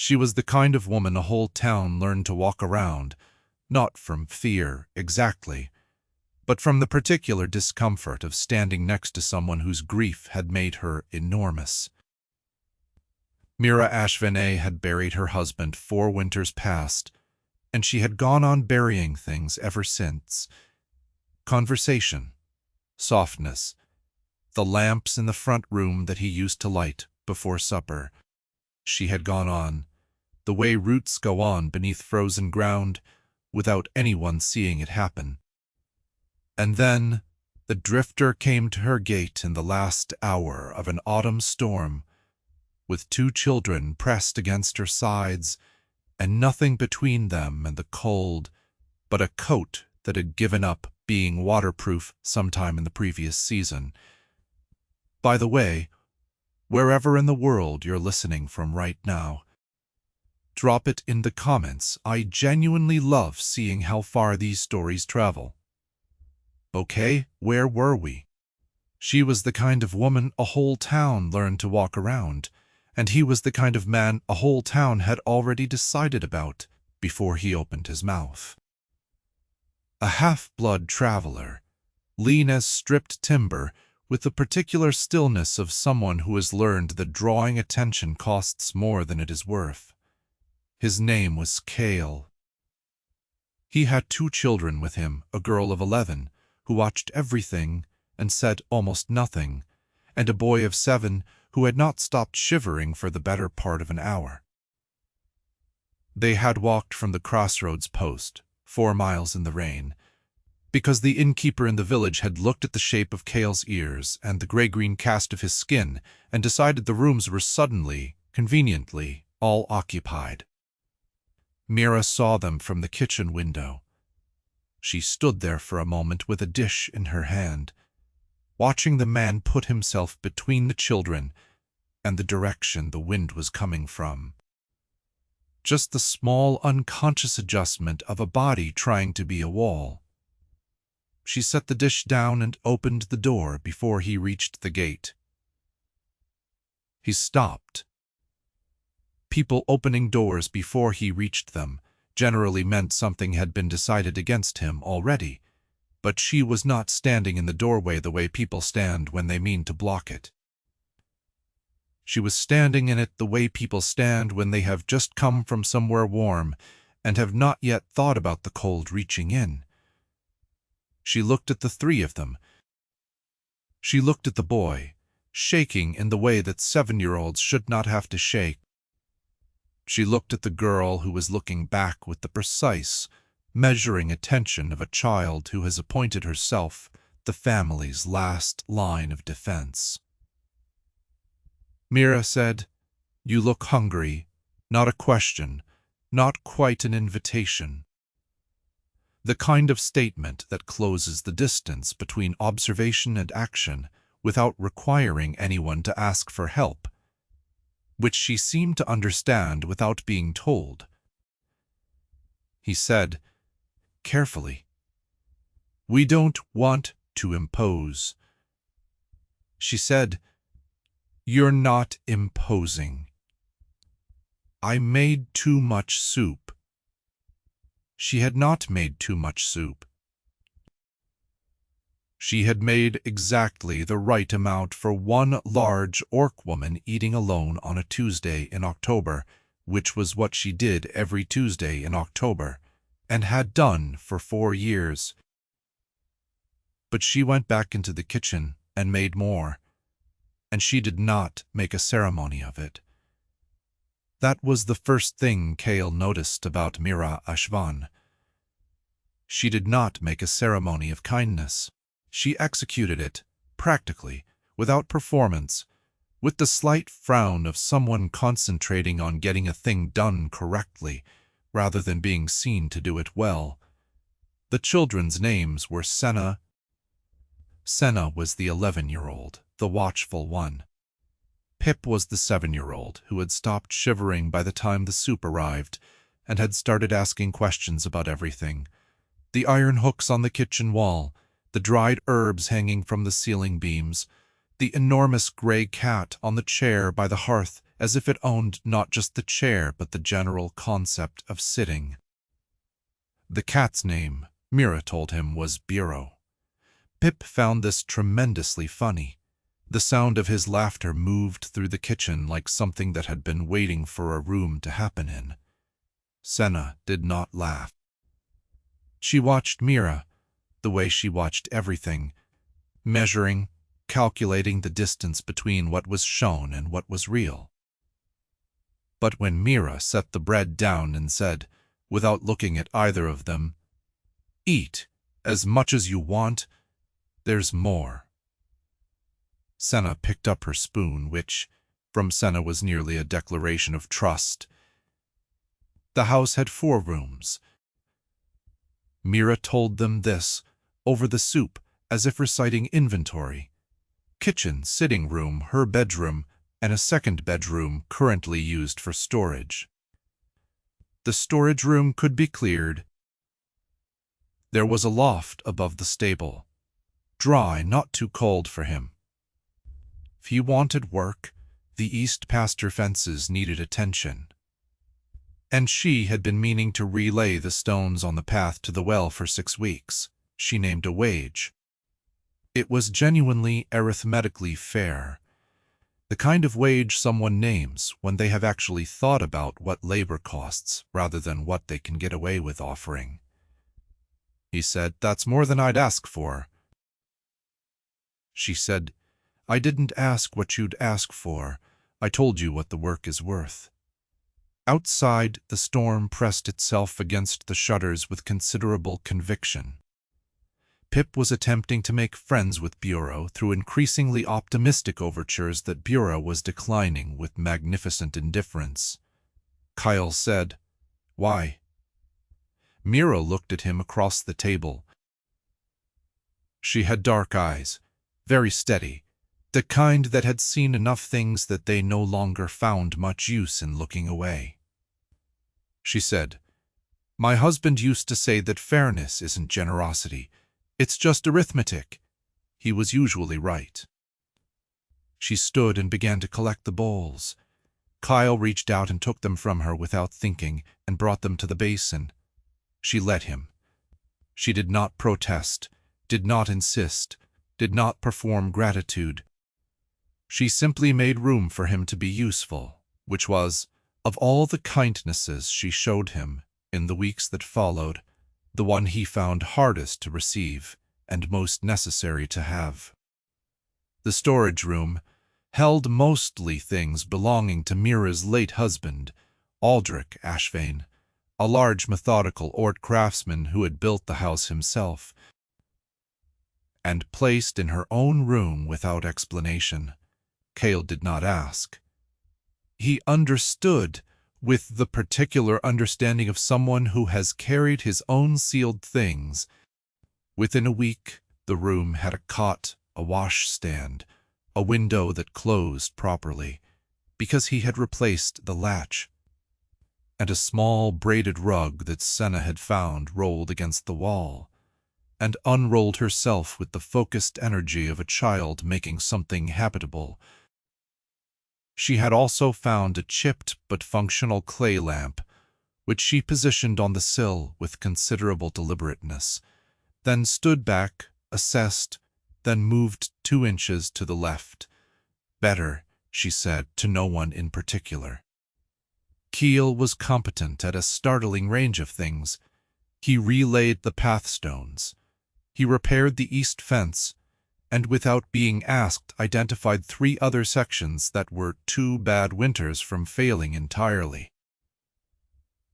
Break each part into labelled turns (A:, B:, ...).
A: She was the kind of woman a whole town learned to walk around, not from fear exactly, but from the particular discomfort of standing next to someone whose grief had made her enormous. Mira Ashvane had buried her husband 4 winters past, and she had gone on burying things ever since. Conversation, softness, the lamps in the front room that he used to light before supper. She had gone on, the way roots go on beneath frozen ground, without anyone seeing it happen. And then the drifter came to her gate in the last hour of an autumn storm, with 2 children pressed against her sides, and nothing between them and the cold but a coat that had given up being waterproof sometime in the previous season. By the way, wherever in the world you're listening from right now, drop it in the comments. I genuinely love seeing how far these stories travel. Okay, where were we? She was the kind of woman a whole town learned to walk around, and he was the kind of man a whole town had already decided about before he opened his mouth. A half-blood traveler, lean as stripped timber, with the particular stillness of someone who has learned that drawing attention costs more than it is worth. His name was Kale. He had 2 children with him, a girl of 11, who watched everything and said almost nothing, and a boy of 7 who had not stopped shivering for the better part of an hour. They had walked from the crossroads post, 4 miles in the rain, because the innkeeper in the village had looked at the shape of Kale's ears and the gray-green cast of his skin and decided the rooms were suddenly, conveniently, all occupied. Mira saw them from the kitchen window. She stood there for a moment with a dish in her hand, watching the man put himself between the children and the direction the wind was coming from. Just the small, unconscious adjustment of a body trying to be a wall. She set the dish down and opened the door before he reached the gate. He stopped. People opening doors before he reached them generally meant something had been decided against him already, but she was not standing in the doorway the way people stand when they mean to block it. She was standing in it the way people stand when they have just come from somewhere warm and have not yet thought about the cold reaching in. She looked at the 3 of them. She looked at the boy, shaking in the way that 7-year-olds should not have to shake. She looked at the girl who was looking back with the precise, measuring attention of a child who has appointed herself the family's last line of defense. Mira said, "You look hungry," not a question, not quite an invitation. The kind of statement that closes the distance between observation and action without requiring anyone to ask for help, which she seemed to understand without being told. He said, carefully, "We don't want to impose." She said, "You're not imposing. I made too much soup." She had not made too much soup. She had made exactly the right amount for one large orc woman eating alone on a Tuesday in October, which was what she did every Tuesday in October, and had done for 4 years. But she went back into the kitchen and made more, and she did not make a ceremony of it. That was the first thing Kale noticed about Mira Ashvane. She did not make a ceremony of kindness. She executed it, practically, without performance, with the slight frown of someone concentrating on getting a thing done correctly, rather than being seen to do it well. The children's names were Senna. Senna was the 11-year-old, the watchful one. Pip was the 7-year-old who had stopped shivering by the time the soup arrived and had started asking questions about everything. The iron hooks on the kitchen wall, the dried herbs hanging from the ceiling beams, the enormous gray cat on the chair by the hearth as if it owned not just the chair but the general concept of sitting. The cat's name, Mira told him, was Bureau. Pip found this tremendously funny. The sound of his laughter moved through the kitchen like something that had been waiting for a room to happen in. Senna did not laugh. She watched Mira, the way she watched everything, measuring, calculating the distance between what was shown and what was real. But when Mira set the bread down and said, without looking at either of them, "Eat as much as you want, there's more," Senna picked up her spoon, which, from Senna, was nearly a declaration of trust. The house had 4 rooms. Mira told them this over the soup, as if reciting inventory. Kitchen, sitting room, her bedroom, and a second bedroom currently used for storage. The storage room could be cleared. There was a loft above the stable, dry, not too cold for him. If he wanted work, the east pasture fences needed attention. And she had been meaning to relay the stones on the path to the well for 6 weeks. She named a wage. It was genuinely arithmetically fair. The kind of wage someone names when they have actually thought about what labor costs rather than what they can get away with offering. He said, "That's more than I'd ask for." She said, "I didn't ask what you'd ask for. I told you what the work is worth." Outside, the storm pressed itself against the shutters with considerable conviction. Pip was attempting to make friends with Bureau through increasingly optimistic overtures that Bureau was declining with magnificent indifference. Kyle said, "Why?" Mira looked at him across the table. She had dark eyes, very steady, the kind that had seen enough things that they no longer found much use in looking away. She said, "My husband used to say that fairness isn't generosity. It's just arithmetic." He was usually right. She stood and began to collect the bowls. Kyle reached out and took them from her without thinking and brought them to the basin. She let him. She did not protest, did not insist, did not perform gratitude. She simply made room for him to be useful, which was, of all the kindnesses she showed him in the weeks that followed, the one he found hardest to receive and most necessary to have. The storage room held mostly things belonging to Mira's late husband, Aldrich Ashvane, a large methodical art craftsman who had built the house himself, and placed in her own room without explanation. Cale did not ask. He understood, with the particular understanding of someone who has carried his own sealed things. Within a week, the room had a cot, a washstand, a window that closed properly, because he had replaced the latch, and a small braided rug that Senna had found rolled against the wall, and unrolled herself with the focused energy of a child making something habitable. She had also found a chipped but functional clay lamp, which she positioned on the sill with considerable deliberateness, then stood back, assessed, then moved 2 inches to the left. Better, she said, to no one in particular. Keel was competent at a startling range of things. He relaid the pathstones. He repaired the east fence, and without being asked identified 3 other sections that were 2 bad winters from failing entirely.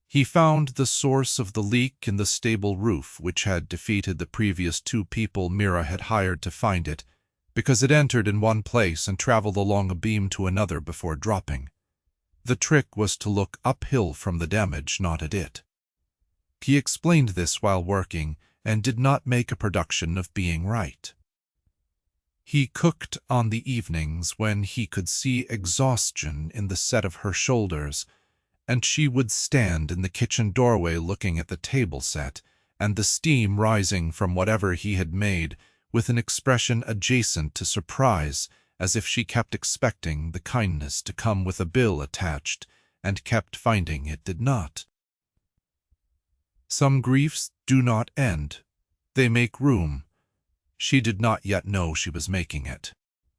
A: He found the source of the leak in the stable roof, which had defeated the previous 2 people Mira had hired to find it, because it entered in one place and traveled along a beam to another before dropping. The trick was to look uphill from the damage, not at it. He explained this while working and did not make a production of being right. He cooked on the evenings when he could see exhaustion in the set of her shoulders, and she would stand in the kitchen doorway looking at the table set and the steam rising from whatever he had made with an expression adjacent to surprise as if she kept expecting the kindness to come with a bill attached, and kept finding it did not. Some griefs do not end. They make room. She did not yet know she was making it.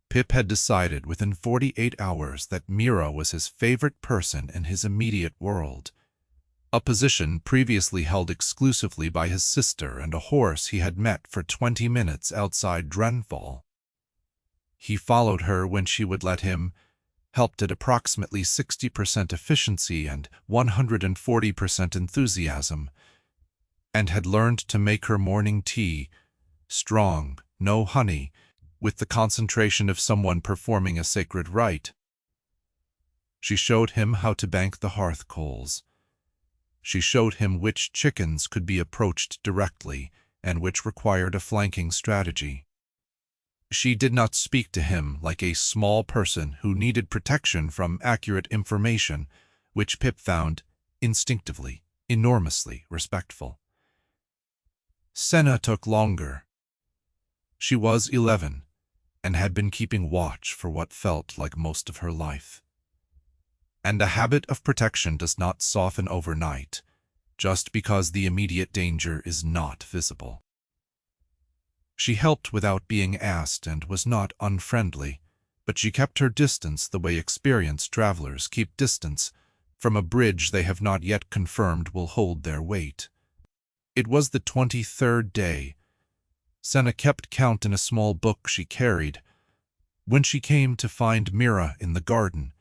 A: Pip had decided within 48 hours that Mira was his favorite person in his immediate world, a position previously held exclusively by his sister and a horse he had met for 20 minutes outside Drenfall. He followed her when she would let him, helped at approximately 60% efficiency and 140% enthusiasm, and had learned to make her morning tea, strong, no honey, with the concentration of someone performing a sacred rite. She showed him how to bank the hearth coals. She showed him which chickens could be approached directly and which required a flanking strategy. She did not speak to him like a small person who needed protection from accurate information, which Pip found, instinctively, enormously respectful. Senna took longer. She was 11, and had been keeping watch for what felt like most of her life. And a habit of protection does not soften overnight, just because the immediate danger is not visible. She helped without being asked and was not unfriendly, but she kept her distance the way experienced travelers keep distance from a bridge they have not yet confirmed will hold their weight. It was the 23rd day. Senna kept count in a small book she carried, when she came to find Mira in the garden,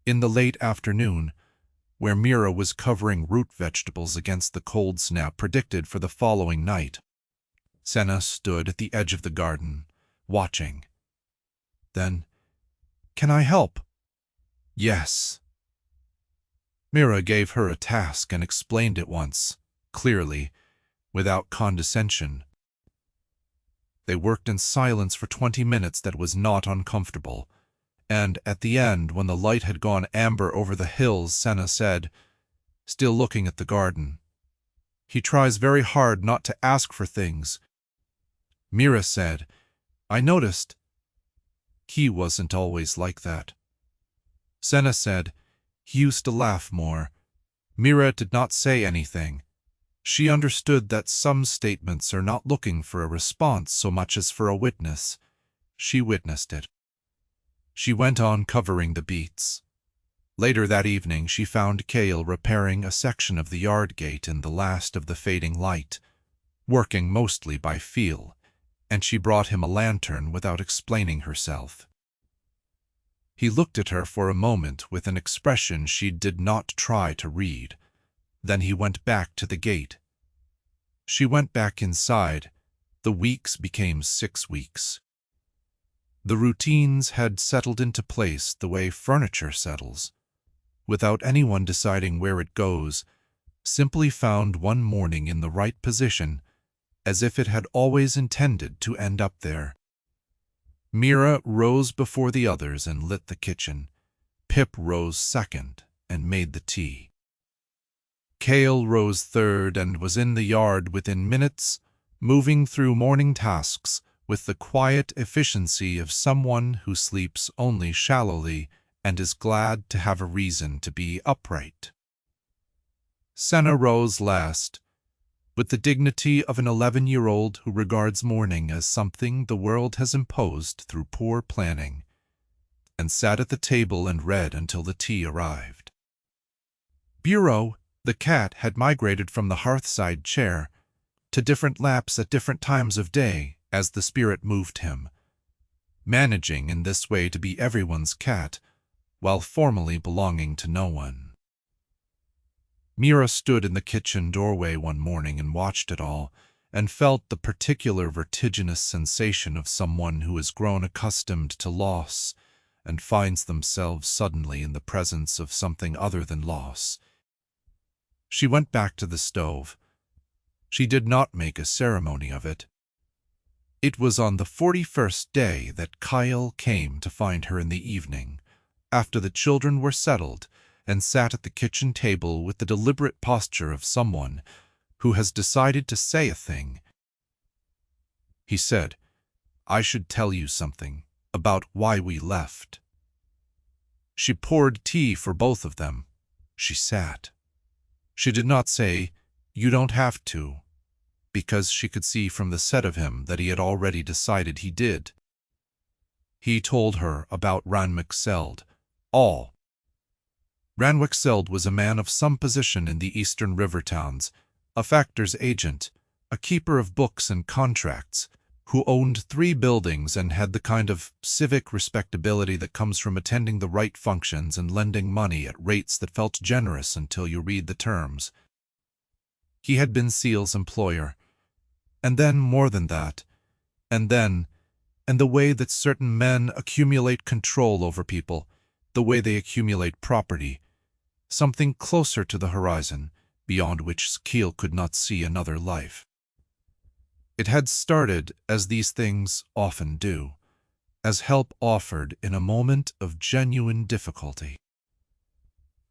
A: in the late afternoon, where Mira was covering root vegetables against the cold snap predicted for the following night. Senna stood at the edge of the garden, watching. Then, "Can I help?" "Yes." Mira gave her a task and explained it once, clearly, without condescension. They worked in silence for 20 minutes that was not uncomfortable, and at the end, when the light had gone amber over the hills, Senna said, still looking at the garden, "He tries very hard not to ask for things." Mira said, "I noticed. He wasn't always like that." Senna said, "He used to laugh more." Mira did not say anything. She understood that some statements are not looking for a response so much as for a witness. She witnessed it. She went on covering the beets. Later that evening she found Cale repairing a section of the yard gate in the last of the fading light, working mostly by feel, and she brought him a lantern without explaining herself. He looked at her for a moment with an expression she did not try to read. Then he went back to the gate. She went back inside. The weeks became 6 weeks. The routines had settled into place the way furniture settles, without anyone deciding where it goes, simply found one morning in the right position, as if it had always intended to end up there. Mira rose before the others and lit the kitchen. Pip rose second and made the tea. Cale rose third and was in the yard within minutes, moving through morning tasks with the quiet efficiency of someone who sleeps only shallowly and is glad to have a reason to be upright. Senna rose last, with the dignity of an 11-year-old who regards morning as something the world has imposed through poor planning, and sat at the table and read until the tea arrived. Bureau, the cat, had migrated from the hearthside chair to different laps at different times of day as the spirit moved him, managing in this way to be everyone's cat, while formally belonging to no one. Mira stood in the kitchen doorway one morning and watched it all, and felt the particular vertiginous sensation of someone who has grown accustomed to loss and finds themselves suddenly in the presence of something other than loss. She went back to the stove. She did not make a ceremony of it. It was on the 41st day that Kyle came to find her in the evening, after the children were settled, and sat at the kitchen table with the deliberate posture of someone who has decided to say a thing. He said, "I should tell you something about why we left. She poured tea for both of them. She sat. She did not say, "You don't have to," because she could see from the set of him that he had already decided he did. He told her about Ranwickseld, all. Ranwickseld was a man of some position in the eastern river towns, a factor's agent, a keeper of books and contracts, who owned 3 buildings and had the kind of civic respectability that comes from attending the right functions and lending money at rates that felt generous until you read the terms. He had been Seal's employer, and then more than that, and the way that certain men accumulate control over people, the way they accumulate property, something closer to the horizon, beyond which Keel could not see another life. It had started, as these things often do, as help offered in a moment of genuine difficulty.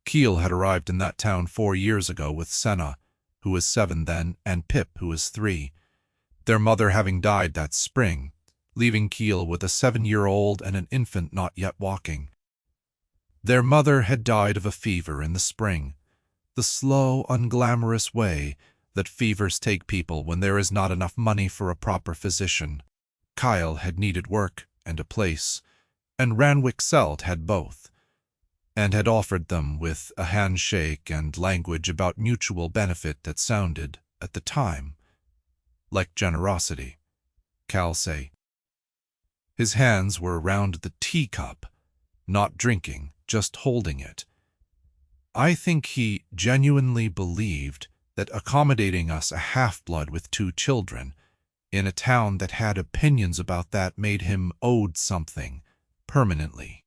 A: Keel had arrived in that town 4 years ago with Senna, who was 7 then, and Pip, who was 3, their mother having died that spring, leaving Keel with a 7-year-old and an infant not yet walking. Their mother had died of a fever in the spring, the slow, unglamorous way that fevers take people when there is not enough money for a proper physician. Kyle had needed work and a place, and Ranwickseld had both, and had offered them with a handshake and language about mutual benefit that sounded, at the time, like generosity. Cal say. His hands were around the teacup, not drinking, just holding it. I think he genuinely believed that accommodating us, a half-blood with 2 children, in a town that had opinions about that made him owed something, permanently.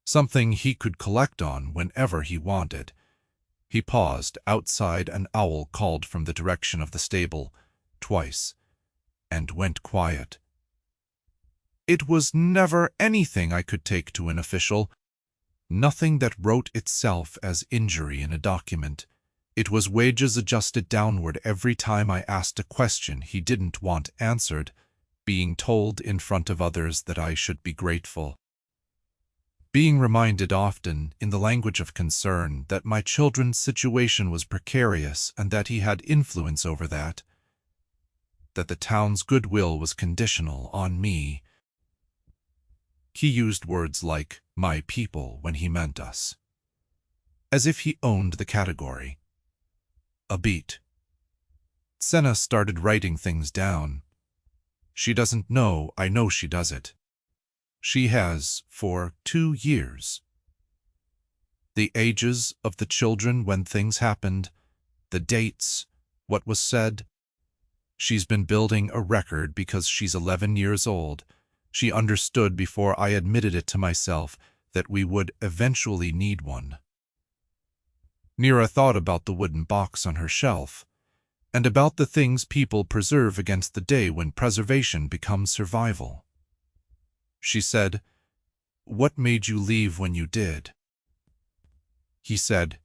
A: Something he could collect on whenever he wanted. He paused. Outside, an owl called from the direction of the stable, twice, and went quiet. It was never anything I could take to an official, nothing that wrote itself as injury in a document. It was wages adjusted downward every time I asked a question he didn't want answered, being told in front of others that I should be grateful. Being reminded often, in the language of concern, that my children's situation was precarious and that he had influence over that the town's goodwill was conditional on me. He used words like "my people" when he meant us, as if he owned the category. A beat. Senna started writing things down. She doesn't know, I know she does it. She has for 2 years. The ages of the children when things happened, the dates, what was said. She's been building a record because she's 11 years old. She understood before I admitted it to myself that we would eventually need one. Nira thought about the wooden box on her shelf, and about the things people preserve against the day when preservation becomes survival. She said, "What made you leave when you did?" He said,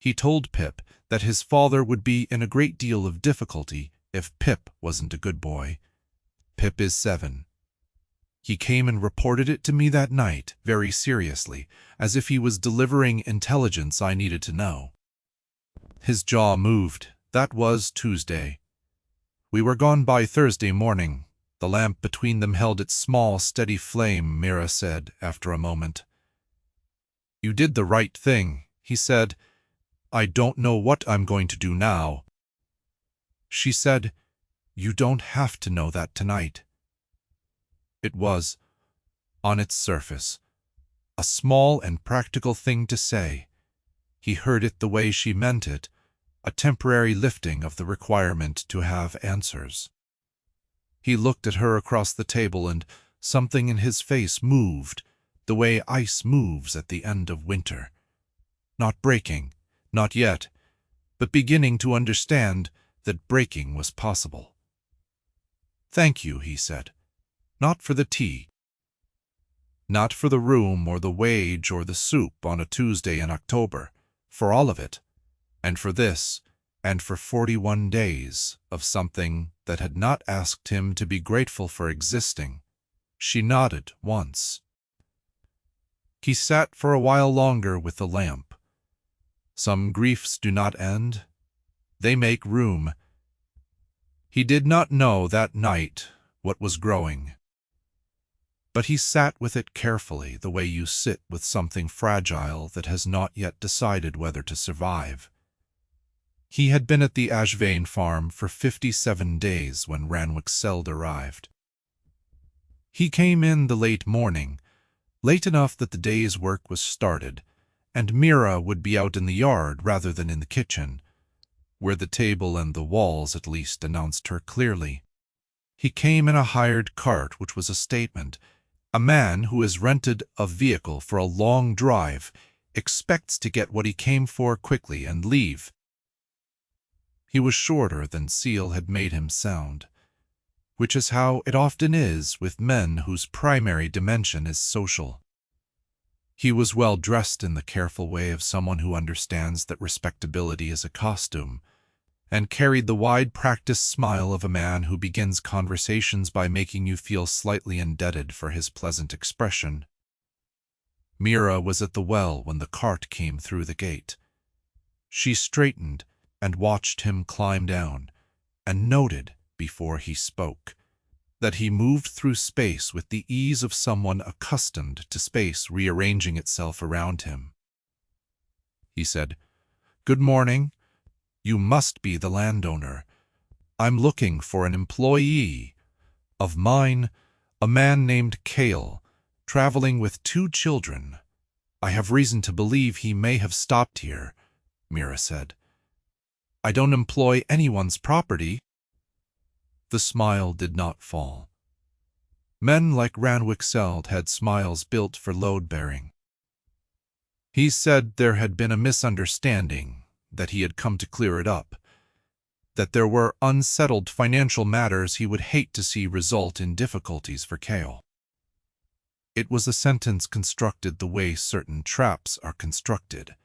A: he told Pip that his father would be in a great deal of difficulty if Pip wasn't a good boy. Pip is 7. He came and reported it to me that night, very seriously, as if he was delivering intelligence I needed to know. His jaw moved. That was Tuesday. We were gone by Thursday morning. The lamp between them held its small, steady flame, Mira said, after a moment. "You did the right thing," he said. "I don't know what I'm going to do now." She said, "You don't have to know that tonight." It was, on its surface, a small and practical thing to say. He heard it the way she meant it, a temporary lifting of the requirement to have answers. He looked at her across the table, and something in his face moved, the way ice moves at the end of winter. Not breaking, not yet, but beginning to understand that breaking was possible. "Thank you," he said. "Not for the tea, not for the room or the wage or the soup on a Tuesday in October, for all of it, and for this, and for 41 days of something that had not asked him to be grateful for existing." She nodded once. He sat for a while longer with the lamp. Some griefs do not end. They make room. He did not know that night what was growing. But he sat with it carefully, the way you sit with something fragile that has not yet decided whether to survive. He had been at the Ashvane farm for 57 days when Ranwick-Seld arrived. He came in the late morning, late enough that the day's work was started, and Mira would be out in the yard rather than in the kitchen, where the table and the walls at least announced her clearly. He came in a hired cart, which was a statement. A man who has rented a vehicle for a long drive expects to get what he came for quickly and leave. He was shorter than Seal had made him sound, which is how it often is with men whose primary dimension is social. He was well dressed in the careful way of someone who understands that respectability is a costume, and carried the wide practiced smile of a man who begins conversations by making you feel slightly indebted for his pleasant expression. Mira was at the well when the cart came through the gate. She straightened and watched him climb down, and noted, before he spoke, that he moved through space with the ease of someone accustomed to space rearranging itself around him. He said, "Good morning. You must be the landowner. I'm looking for an employee of mine, a man named Cale, traveling with 2 children. I have reason to believe he may have stopped here," Mira said. "I don't employ anyone's property." The smile did not fall. Men like Ranwick-Seld had smiles built for load-bearing. He said there had been a misunderstanding, that he had come to clear it up, that there were unsettled financial matters he would hate to see result in difficulties for Cale. It was a sentence constructed the way certain traps are constructed,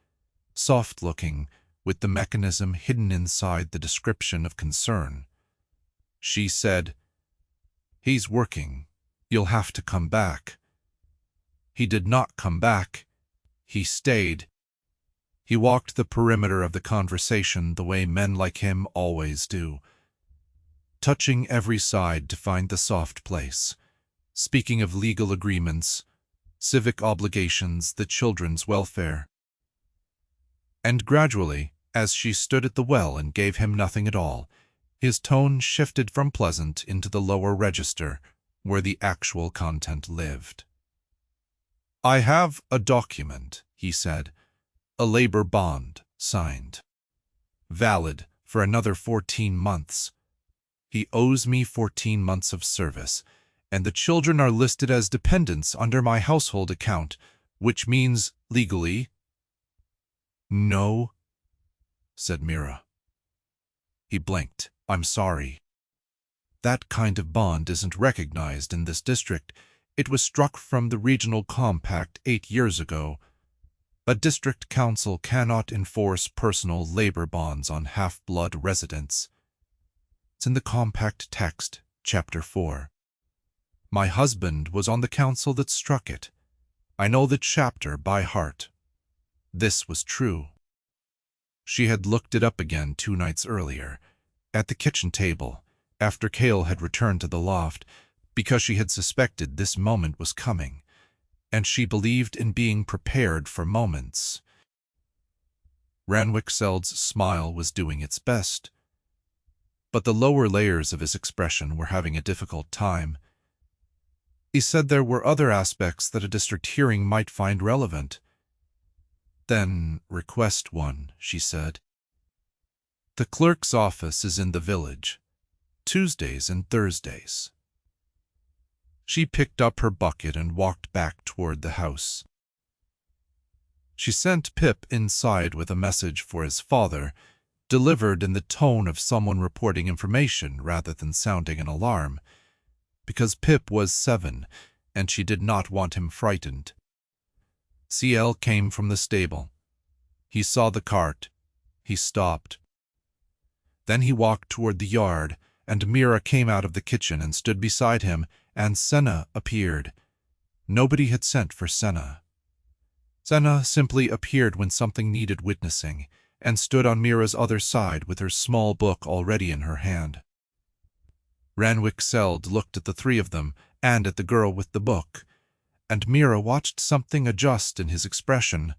A: soft-looking, with the mechanism hidden inside the description of concern. She said, "He's working. You'll have to come back." He did not come back. He stayed. He walked the perimeter of the conversation the way men like him always do, touching every side to find the soft place, speaking of legal agreements, civic obligations, the children's welfare. And gradually, as she stood at the well and gave him nothing at all, his tone shifted from pleasant into the lower register, where the actual content lived. "I have a document," he said, "a labor bond, signed. Valid for another 14 months. He owes me 14 months of service, and the children are listed as dependents under my household account, which means, legally—" "No," said Mira. He blinked. "I'm sorry. That kind of bond isn't recognized in this district. It was struck from the regional compact 8 years ago. A district council cannot enforce personal labor bonds on half-blood residents. It's in the compact text, Chapter 4. My husband was on the council that struck it. I know the chapter by heart." This was true. She had looked it up again 2 nights earlier, at the kitchen table, after Cale had returned to the loft, because she had suspected this moment was coming, and she believed in being prepared for moments. Ranwick-Seld's smile was doing its best, but the lower layers of his expression were having a difficult time. He said there were other aspects that a district hearing might find relevant. "Then request one," she said. "The clerk's office is in the village, Tuesdays and Thursdays." She picked up her bucket and walked back toward the house. She sent Pip inside with a message for his father, delivered in the tone of someone reporting information rather than sounding an alarm, because Pip was 7 and she did not want him frightened. CL came from the stable. He saw the cart. He stopped. Then he walked toward the yard, and Mira came out of the kitchen and stood beside him and Senna appeared. Nobody had sent for Senna. Senna simply appeared when something needed witnessing, and stood on Mira's other side with her small book already in her hand. Ranwick-Seld looked at the three of them and at the girl with the book, and Mira watched something adjust in his expression.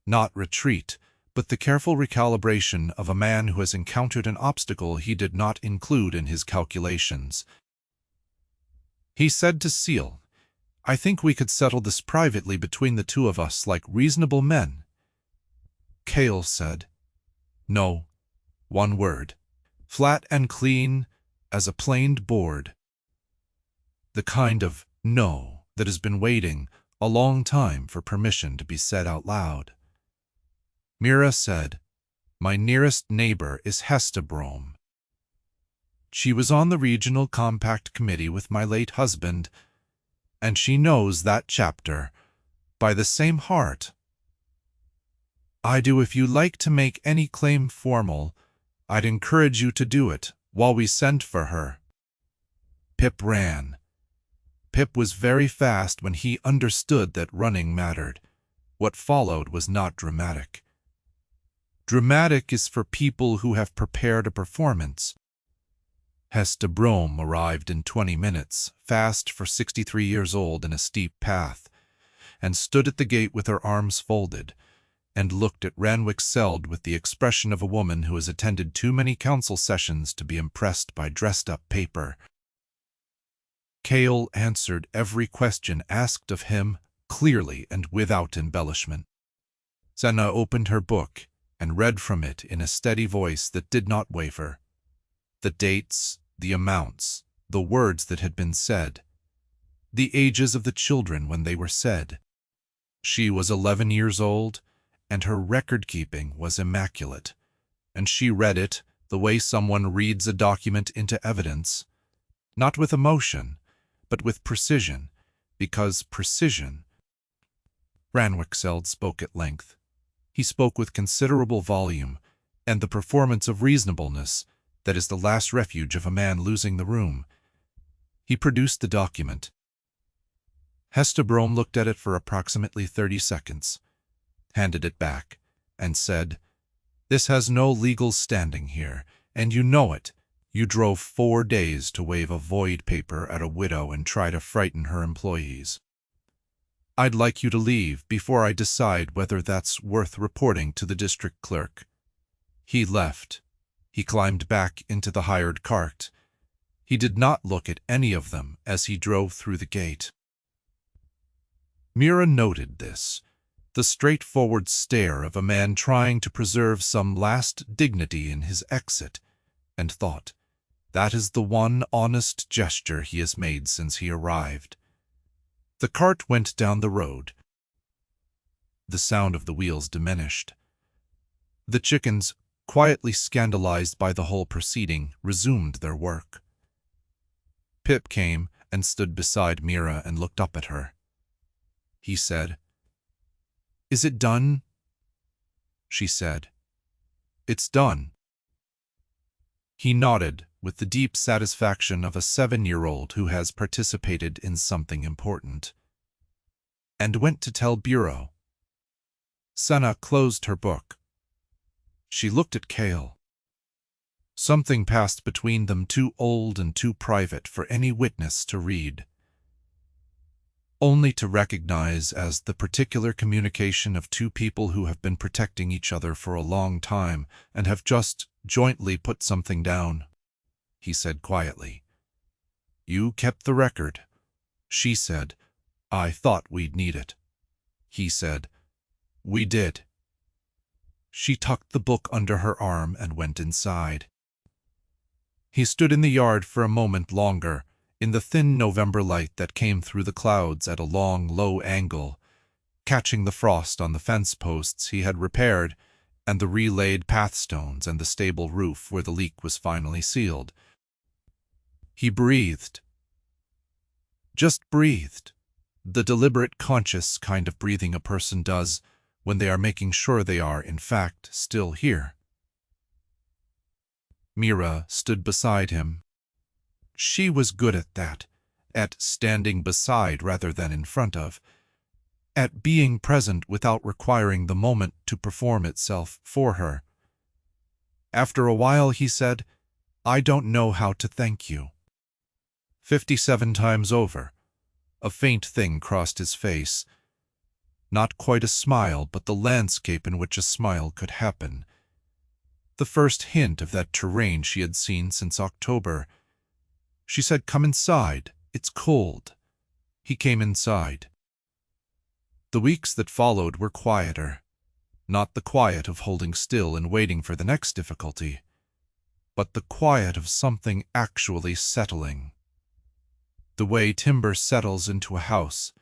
A: Not retreat, but the careful recalibration of a man who has encountered an obstacle he did not include in his calculations. He said to Seal, "I think we could settle this privately between the two of us like reasonable men." Cale said, "No, one word, flat and clean as a planed board." The kind of no that has been waiting a long time for permission to be said out loud. Mira said, "My nearest neighbor is Hestabrom. She was on the Regional Compact Committee with my late husband, and she knows that chapter by the same heart. I do. If you like to make any claim formal, I'd encourage you to do it while we send for her." Pip ran. Pip was very fast when he understood that running mattered. What followed was not dramatic. Dramatic is for people who have prepared a performance. Hesta Brome arrived in 20 minutes, fast for 63 years old in a steep path, and stood at the gate with her arms folded, and looked at Ranwick-Seld with the expression of a woman who has attended too many council sessions to be impressed by dressed-up paper. Cale answered every question asked of him clearly and without embellishment. Senna opened her book and read from it in a steady voice that did not waver. The dates, the amounts, the words that had been said, the ages of the children when they were said. She was 11 years old, and her record-keeping was immaculate, and she read it the way someone reads a document into evidence, not with emotion, but with precision, because precision. Ranwick-Seld spoke at length. He spoke with considerable volume, and the performance of reasonableness that is the last refuge of a man losing the room. He produced the document. Hesta Brome looked at it for approximately 30 seconds, handed it back, and said, "This has no legal standing here, and you know it. You drove 4 days to wave a void paper at a widow and try to frighten her employees. I'd like you to leave before I decide whether that's worth reporting to the district clerk." He left. He climbed back into the hired cart. He did not look at any of them as he drove through the gate. Mira noted this, the straightforward stare of a man trying to preserve some last dignity in his exit, and thought, that is the one honest gesture he has made since he arrived. The cart went down the road. The sound of the wheels diminished. The chickens, quietly scandalized by the whole proceeding, resumed their work. Pip came and stood beside Mira and looked up at her. He said, "Is it done?" She said, "It's done." He nodded with the deep satisfaction of a 7-year-old who has participated in something important, and went to tell Bureau. Senna closed her book. She looked at Cale. Something passed between them too old and too private for any witness to read, only to recognize as the particular communication of two people who have been protecting each other for a long time and have just jointly put something down. He said quietly, "You kept the record." She said, "I thought we'd need it." He said, "We did." She tucked the book under her arm and went inside. He stood in the yard for a moment longer, in the thin November light that came through the clouds at a long, low angle, catching the frost on the fence posts he had repaired and the relaid pathstones and the stable roof where the leak was finally sealed. He breathed. Just breathed. The deliberate, conscious kind of breathing a person does when they are making sure they are, in fact, still here. Mira stood beside him. She was good at that. at standing beside rather than in front of, at being present without requiring the moment to perform itself for her. After a while he said, "I don't know how to thank you." 57 times over, a faint thing crossed his face. Not quite a smile, but the landscape in which a smile could happen. The first hint of that terrain she had seen since October. She said, "Come inside, it's cold." He came inside. The weeks that followed were quieter. Not the quiet of holding still and waiting for the next difficulty, but the quiet of something actually settling. The way timber settles into a house.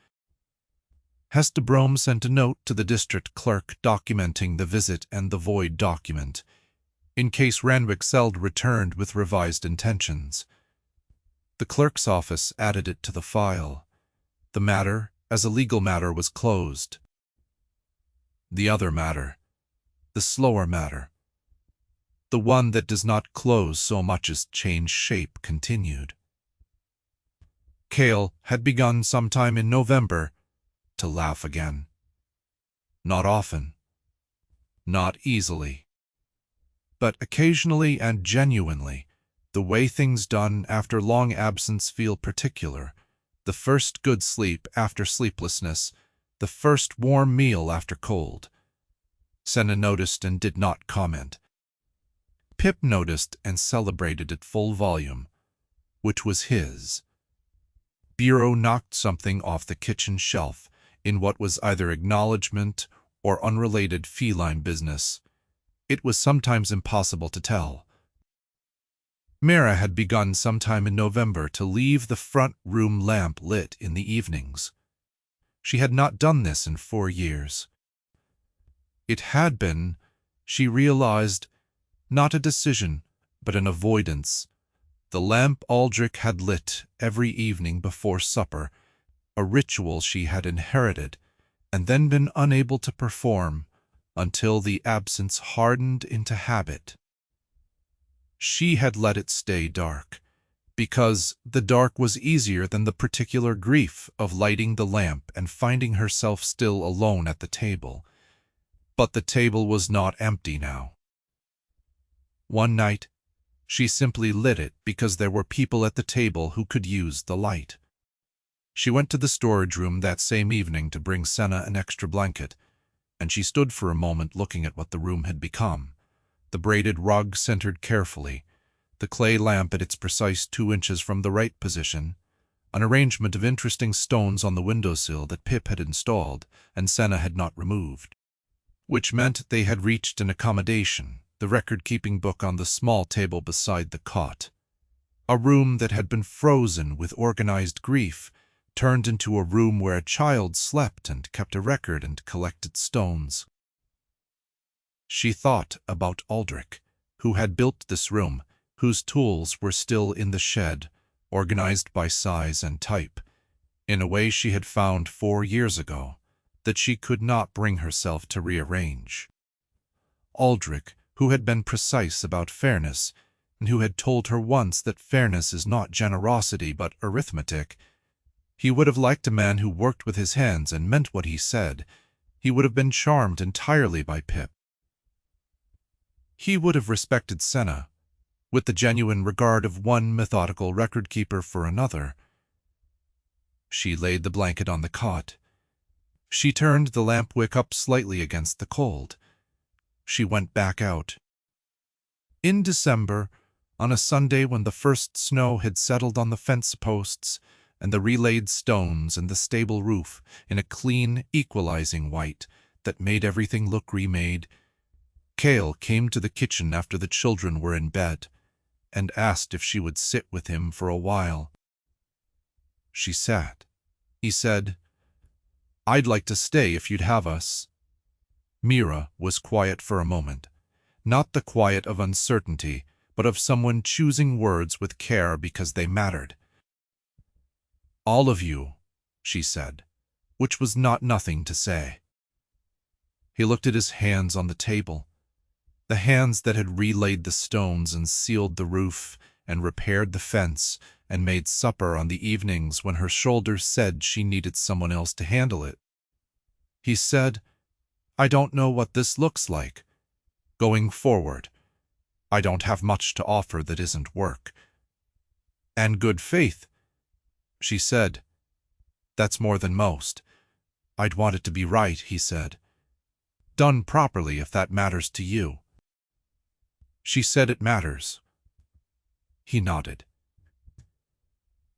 A: Hester Brome sent a note to the district clerk documenting the visit and the void document, in case Randwick Seld returned with revised intentions. The clerk's office added it to the file. The matter, as a legal matter, was closed. The other matter, the slower matter, the one that does not close so much as change shape, continued. Cale had begun sometime in November to laugh again. Not often, not easily, but occasionally and genuinely, the way things done after long absence feel particular, the first good sleep after sleeplessness, the first warm meal after cold. Senna noticed and did not comment. Pip noticed and celebrated at full volume, which was his. Bureau knocked something off the kitchen shelf in what was either acknowledgement or unrelated feline business. It was sometimes impossible to tell. Mara had begun sometime in November to leave the front room lamp lit in the evenings. She had not done this in 4 years. It had been, she realized, not a decision, but an avoidance. The lamp Aldrich had lit every evening before supper, a ritual she had inherited and then been unable to perform until the absence hardened into habit. She had let it stay dark, because the dark was easier than the particular grief of lighting the lamp and finding herself still alone at the table. But the table was not empty now. One night, she simply lit it because there were people at the table who could use the light. She went to the storage room that same evening to bring Senna an extra blanket, and she stood for a moment looking at what the room had become. The braided rug centered carefully, the clay lamp at its precise 2 inches from the right position, an arrangement of interesting stones on the windowsill that Pip had installed and Senna had not removed, which meant they had reached an accommodation, the record-keeping book on the small table beside the cot. A room that had been frozen with organized grief turned into a room where a child slept and kept a record and collected stones. She thought about Aldrich, who had built this room, whose tools were still in the shed, organized by size and type, in a way she had found 4 years ago, that she could not bring herself to rearrange. Aldrich, who had been precise about fairness, and who had told her once that fairness is not generosity but arithmetic. He would have liked a man who worked with his hands and meant what he said. He would have been charmed entirely by Pip. He would have respected Senna, with the genuine regard of one methodical record-keeper for another. She laid the blanket on the cot. She turned the lamp wick up slightly against the cold. She went back out. In December, on a Sunday when the first snow had settled on the fence posts and the relaid stones and the stable roof in a clean, equalizing white that made everything look remade, Cale came to the kitchen after the children were in bed and asked if she would sit with him for a while. She sat. He said, "I'd like to stay if you'd have us." Mira was quiet for a moment, not the quiet of uncertainty, but of someone choosing words with care because they mattered. "All of you," she said, which was not nothing to say. He looked at his hands on the table, the hands that had relaid the stones and sealed the roof and repaired the fence and made supper on the evenings when her shoulders said she needed someone else to handle it. He said, "I don't know what this looks like. Going forward, I don't have much to offer that isn't work." "And good faith," she said. "That's more than most. I'd want it to be right," he said. "Done properly if that matters to you." She said it matters. He nodded.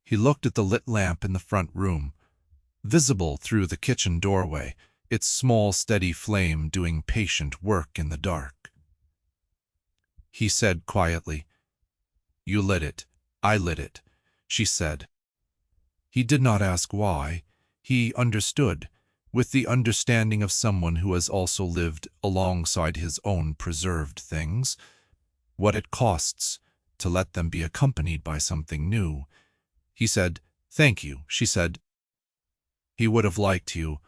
A: He looked at the lit lamp in the front room, visible through the kitchen doorway, its small, steady flame doing patient work in the dark. He said quietly, "You lit it. I lit it," she said. He did not ask why. He understood, with the understanding of someone who has also lived alongside his own preserved things, what it costs to let them be accompanied by something new. He said, "Thank you," she said. He would have liked you.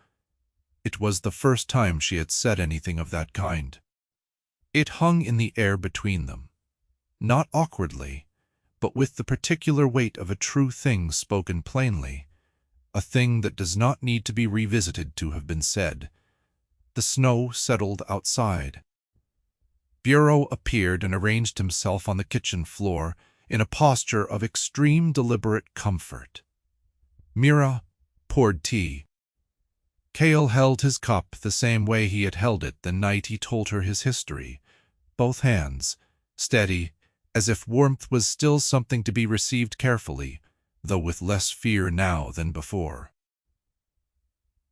A: It was the first time she had said anything of that kind. It hung in the air between them, not awkwardly, but with the particular weight of a true thing spoken plainly, a thing that does not need to be revisited to have been said. The snow settled outside. Bureau appeared and arranged himself on the kitchen floor in a posture of extreme deliberate comfort. Mira poured tea. Cale held his cup the same way he had held it the night he told her his history, both hands, steady, as if warmth was still something to be received carefully, though with less fear now than before.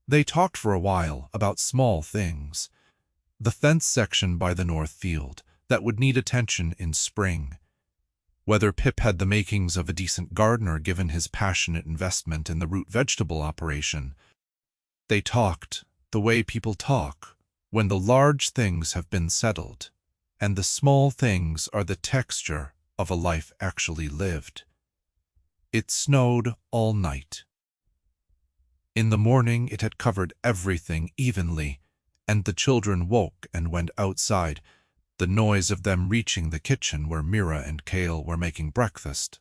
A: They talked for a while about small things. The fence section by the north field that would need attention in spring. Whether Pip had the makings of a decent gardener given his passionate investment in the root vegetable operation. They talked the way people talk when the large things have been settled, and the small things are the texture of a life actually lived. It snowed all night. In the morning it had covered everything evenly, and the children woke and went outside, the noise of them reaching the kitchen where Mira and Cale were making breakfast.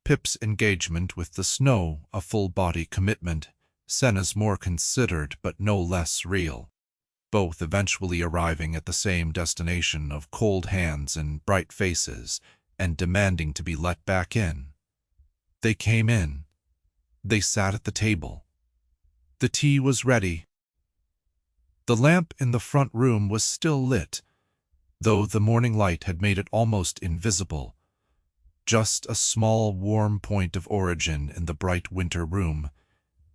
A: Pip's engagement with the snow, a full-body commitment, Senna's more considered but no less real, both eventually arriving at the same destination of cold hands and bright faces, and demanding to be let back in. They came in. They sat at the table. The tea was ready. The lamp in the front room was still lit, though the morning light had made it almost invisible, just a small warm point of origin in the bright winter room,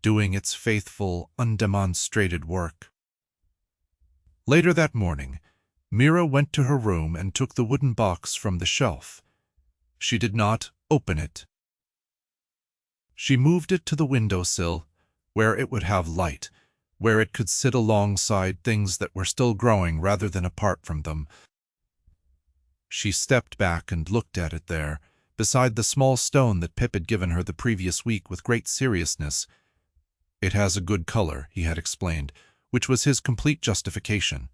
A: doing its faithful, undemonstrated work. Later that morning, Mira went to her room and took the wooden box from the shelf. She did not open it. She moved it to the windowsill, where it would have light, where it could sit alongside things that were still growing rather than apart from them. She stepped back and looked at it there, beside the small stone that Pip had given her the previous week with great seriousness. "It has a good color," he had explained, which was his complete justification,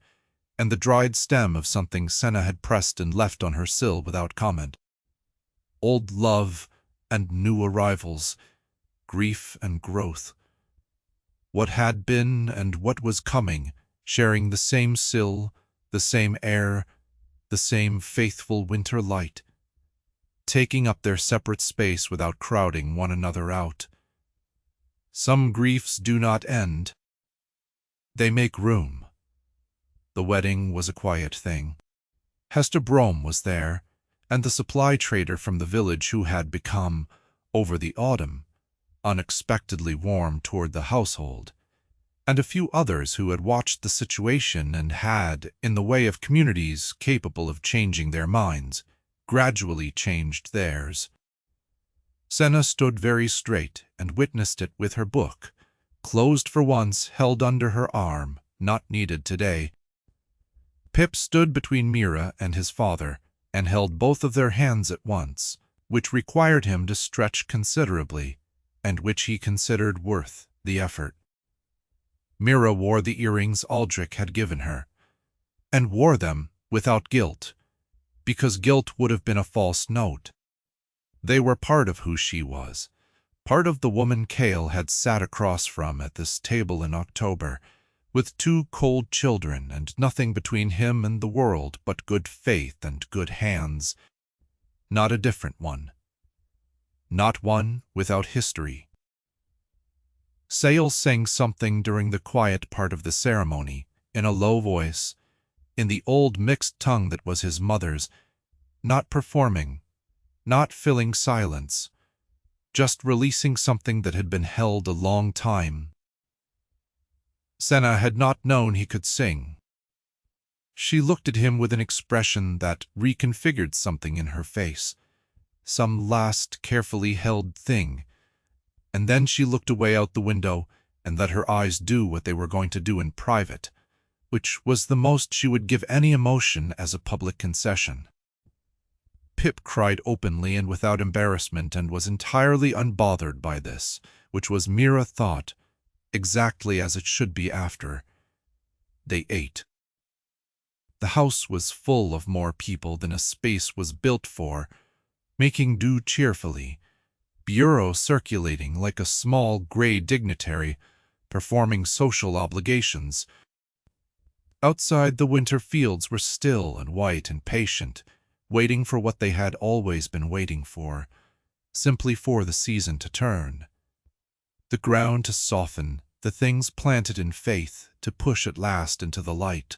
A: and the dried stem of something Senna had pressed and left on her sill without comment. Old love and new arrivals, grief and growth. What had been and what was coming, sharing the same sill, the same air, the same faithful winter light, taking up their separate space without crowding one another out. Some griefs do not end. They make room. The wedding was a quiet thing. Hester Brome was there, and the supply trader from the village who had become, over the autumn, unexpectedly warm toward the household, and a few others who had watched the situation and had, in the way of communities capable of changing their minds, gradually changed theirs. Senna stood very straight and witnessed it with her book, closed for once, held under her arm, not needed today. Pip stood between Mira and his father and held both of their hands at once, which required him to stretch considerably, and which he considered worth the effort. Mira wore the earrings Aldrich had given her, and wore them without guilt, because guilt would have been a false note. They were part of who she was, part of the woman Cale had sat across from at this table in October, with 2 cold children and nothing between him and the world but good faith and good hands. Not a different one. Not one without history. Sale sang something during the quiet part of the ceremony, in a low voice, in the old mixed tongue that was his mother's, not performing, not filling silence, just releasing something that had been held a long time. Senna had not known he could sing. She looked at him with an expression that reconfigured something in her face, some last carefully held thing, and then she looked away out the window and let her eyes do what they were going to do in private, which was the most she would give any emotion as a public concession. Pip cried openly and without embarrassment and was entirely unbothered by this, which was mere a thought, exactly as it should be after. They ate. The house was full of more people than a space was built for, making do cheerfully, bureau circulating like a small gray dignitary, performing social obligations. Outside, the winter fields were still and white and patient, waiting for what they had always been waiting for, simply for the season to turn, the ground to soften, the things planted in faith to push at last into the light.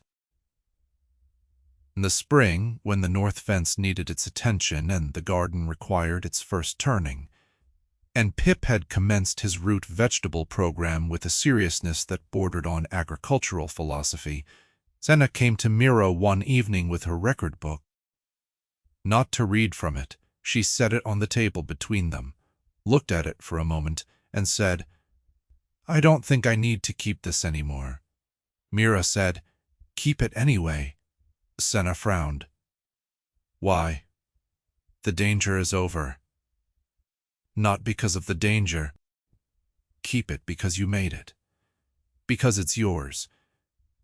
A: In the spring, when the north fence needed its attention and the garden required its first turning, and Pip had commenced his root vegetable program with a seriousness that bordered on agricultural philosophy, Senna came to Mira one evening with her record book. Not to read from it, she set it on the table between them, looked at it for a moment, and said, "I don't think I need to keep this anymore." Mira said, "Keep it anyway." Senna frowned. "Why?" "The danger is over." "Not because of the danger. Keep it because you made it. Because it's yours.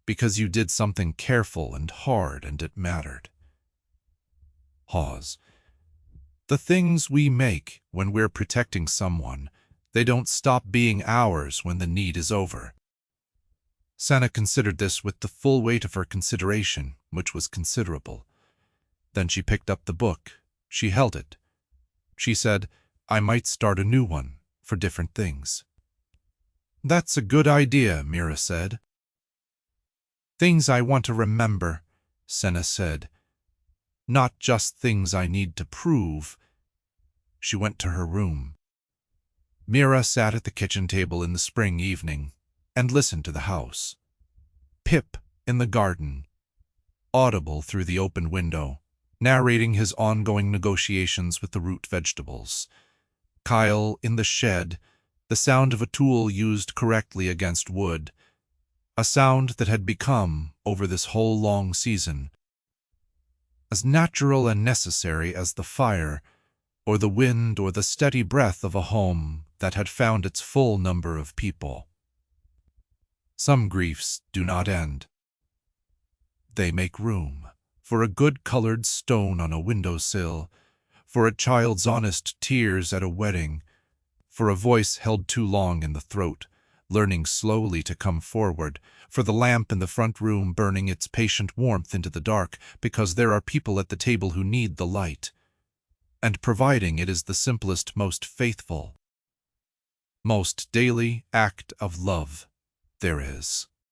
A: Because you did something careful and hard and it mattered." Pause. The things we make when we're protecting someone, they don't stop being ours when the need is over. Senna considered this with the full weight of her consideration, which was considerable. Then she picked up the book. She held it. She said, "I might start a new one, for different things." "That's a good idea," Mira said. "Things I want to remember," Senna said. "Not just things I need to prove." She went to her room. Mira sat at the kitchen table in the spring evening and listened to the house. Pip in the garden, audible through the open window, narrating his ongoing negotiations with the root vegetables. Kyle in the shed, the sound of a tool used correctly against wood, a sound that had become, over this whole long season, as natural and necessary as the fire, or the wind, or the steady breath of a home that had found its full number of people. Some griefs do not end. They make room for a good-colored stone on a windowsill, for a child's honest tears at a wedding, for a voice held too long in the throat, learning slowly to come forward, for the lamp in the front room burning its patient warmth into the dark because there are people at the table who need the light, and providing it is the simplest, most faithful, most daily act of love there is.